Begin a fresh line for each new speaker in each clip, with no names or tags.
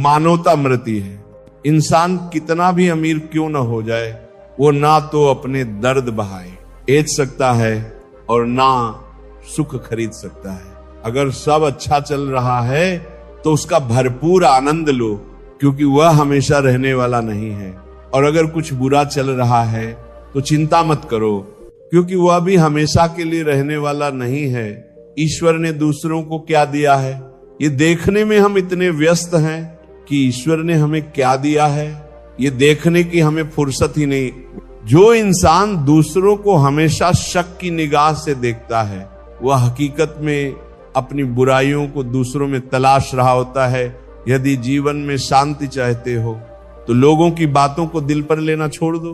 मानवता मरती है। इंसान कितना भी अमीर क्यों न हो जाए, वो ना तो अपने दर्द बहाए बेच सकता है और ना सुख खरीद सकता है। अगर सब अच्छा चल रहा है तो उसका भरपूर आनंद लो, क्योंकि वह हमेशा रहने वाला नहीं है। और अगर कुछ बुरा चल रहा है तो चिंता मत करो, क्योंकि वह भी हमेशा के लिए रहने वाला नहीं है। ईश्वर ने दूसरों को क्या दिया है, ये देखने में हम इतने व्यस्त हैं कि ईश्वर ने हमें क्या दिया है, ये देखने की हमें फुर्सत ही नहीं। जो इंसान दूसरों को हमेशा शक की निगाह से देखता है, वह हकीकत में अपनी बुराइयों को दूसरों में तलाश रहा होता है। यदि जीवन में शांति चाहते हो तो लोगों की बातों को दिल पर लेना छोड़ दो।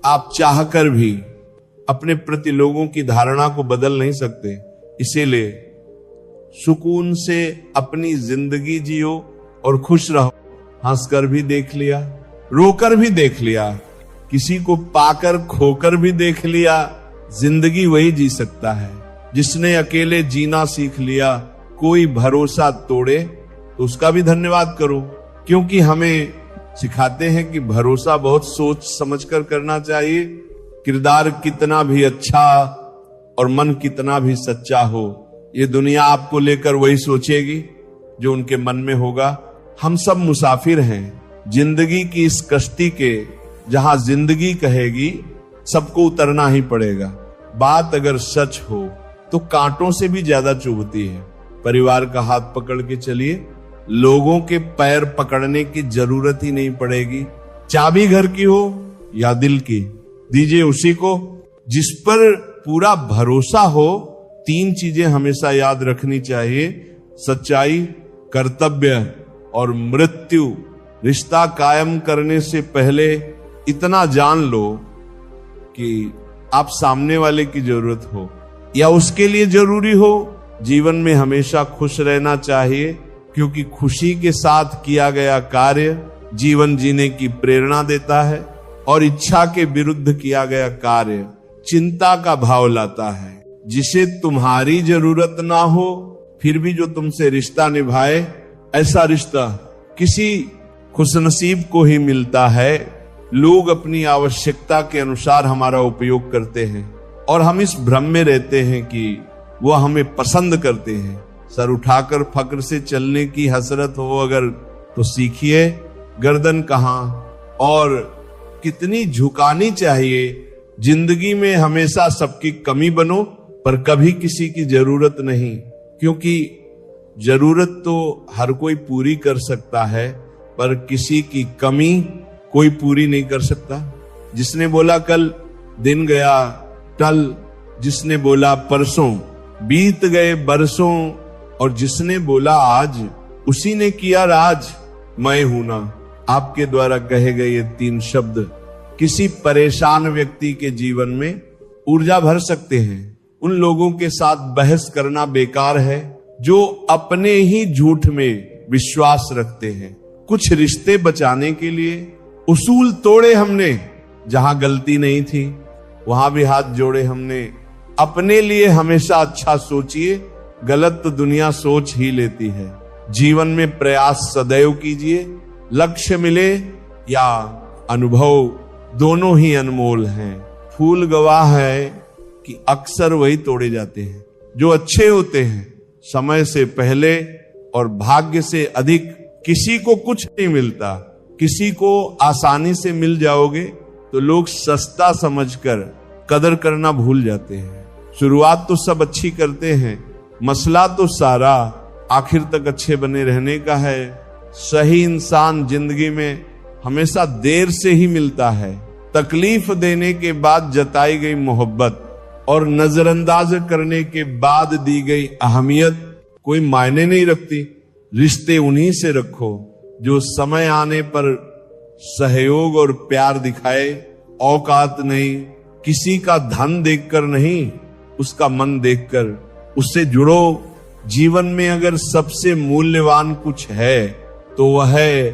आप चाहकर भी अपने प्रति लोगों की धारणा को बदल नहीं सकते। इसीलिए सुकून से अपनी जिंदगी जियो और खुश रहो। हंसकर भी देख लिया, रोकर भी देख लिया, किसी को पाकर खोकर भी देख लिया। जिंदगी वही जी सकता है जिसने अकेले जीना सीख लिया। कोई भरोसा तोड़े तो उसका भी धन्यवाद करो, क्योंकि हमें सिखाते हैं कि भरोसा बहुत सोच समझकर करना चाहिए। किरदार कितना भी अच्छा और मन कितना भी सच्चा हो, ये दुनिया आपको लेकर वही सोचेगी जो उनके मन में होगा। हम सब मुसाफिर हैं जिंदगी की इस कश्ती के, जहां जिंदगी कहेगी सबको उतरना ही पड़ेगा। बात अगर सच हो तो कांटों से भी ज्यादा चुभती है। परिवार का हाथ पकड़ के चलिए, लोगों के पैर पकड़ने की जरूरत ही नहीं पड़ेगी। चाबी घर की हो या दिल की, दीजिए उसी को जिस पर पूरा भरोसा हो। 3 चीजें हमेशा याद रखनी चाहिए: सच्चाई, कर्तव्य और मृत्यु। रिश्ता कायम करने से पहले इतना जान लो कि आप सामने वाले की जरूरत हो या उसके लिए जरूरी हो। जीवन में हमेशा खुश रहना चाहिए, क्योंकि खुशी के साथ किया गया कार्य जीवन जीने की प्रेरणा देता है, और इच्छा के विरुद्ध किया गया कार्य चिंता का भाव लाता है। जिसे तुम्हारी जरूरत ना हो फिर भी जो तुमसे रिश्ता निभाए, ऐसा रिश्ता किसी खुशनसीब को ही मिलता है। लोग अपनी आवश्यकता के अनुसार हमारा उपयोग करते हैं और हम इस भ्रम में रहते हैं कि वह हमें पसंद करते हैं। सर उठाकर फक्र से चलने की हसरत हो अगर तो सीखिए गर्दन कहां और कितनी झुकानी चाहिए। जिंदगी में हमेशा सबकी कमी बनो, पर कभी किसी की जरूरत नहीं, क्योंकि जरूरत तो हर कोई पूरी कर सकता है, पर किसी की कमी कोई पूरी नहीं कर सकता। जिसने बोला कल दिन गया टल, जिसने बोला परसों बीत गए बरसों, और जिसने बोला आज उसी ने किया राज। मैं हूं ना, आपके द्वारा कहे गए ये 3 शब्द किसी परेशान व्यक्ति के जीवन में ऊर्जा भर सकते हैं। उन लोगों के साथ बहस करना बेकार है जो अपने ही झूठ में विश्वास रखते हैं। कुछ रिश्ते बचाने के लिए उसूल तोड़े हमने, जहां गलती नहीं थी वहां भी हाथ जोड़े हमने। अपने लिए हमेशा अच्छा सोचिए, गलत तो दुनिया सोच ही लेती है। जीवन में प्रयास सदैव कीजिए, लक्ष्य मिले या अनुभव दोनों ही अनमोल हैं। फूल गवाह है कि अक्सर वही तोड़े जाते हैं जो अच्छे होते हैं। समय से पहले और भाग्य से अधिक किसी को कुछ नहीं मिलता। किसी को आसानी से मिल जाओगे तो लोग सस्ता समझकर कदर करना भूल जाते हैं। शुरुआत तो सब अच्छी करते हैं, मसला तो सारा आखिर तक अच्छे बने रहने का है। सही इंसान जिंदगी में हमेशा देर से ही मिलता है। तकलीफ देने के बाद जताई गई मोहब्बत और नजरअंदाज करने के बाद दी गई अहमियत कोई मायने नहीं रखती। रिश्ते उन्हीं से रखो जो समय आने पर सहयोग और प्यार दिखाए। औकात नहीं, किसी का धन देखकर नहीं, उसका मन देखकर उससे जुड़ो। जीवन में अगर सबसे मूल्यवान कुछ है तो वह है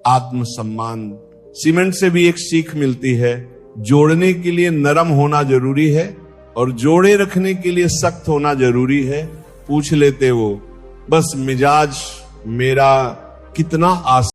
आत्मसम्मान। सीमेंट से भी एक सीख मिलती है, जोड़ने के लिए नरम होना जरूरी है और जोड़े रखने के लिए सख्त होना जरूरी है। पूछ लेते वो, बस मिजाज मेरा कितना आसान